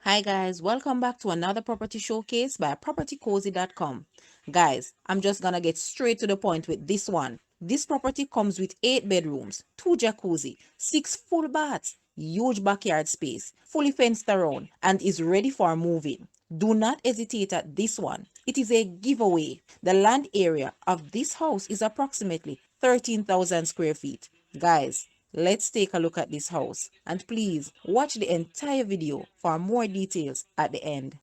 Hi guys, welcome back to another property showcase by propertycozy.com. Guys, I'm just gonna get straight to the point with this one. This property comes with 8 bedrooms, 2 jacuzzi, 6 full baths, huge backyard space, fully fenced around, and is ready for moving. Do not hesitate at this one. It is a giveaway. The land area of this house is approximately 13,000 square feet. Guys, let's take a look at this house, and please watch the entire video for more details at the end.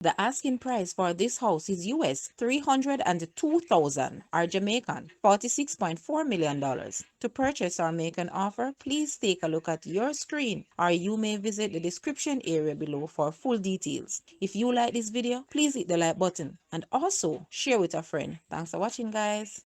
The asking price for this house is US $302,000 or Jamaican $46.4 million. To purchase or make an offer, please take a look at your screen, or you may visit the description area below for full details. If you like this video, please hit the like button and also share with a friend. Thanks for watching, guys.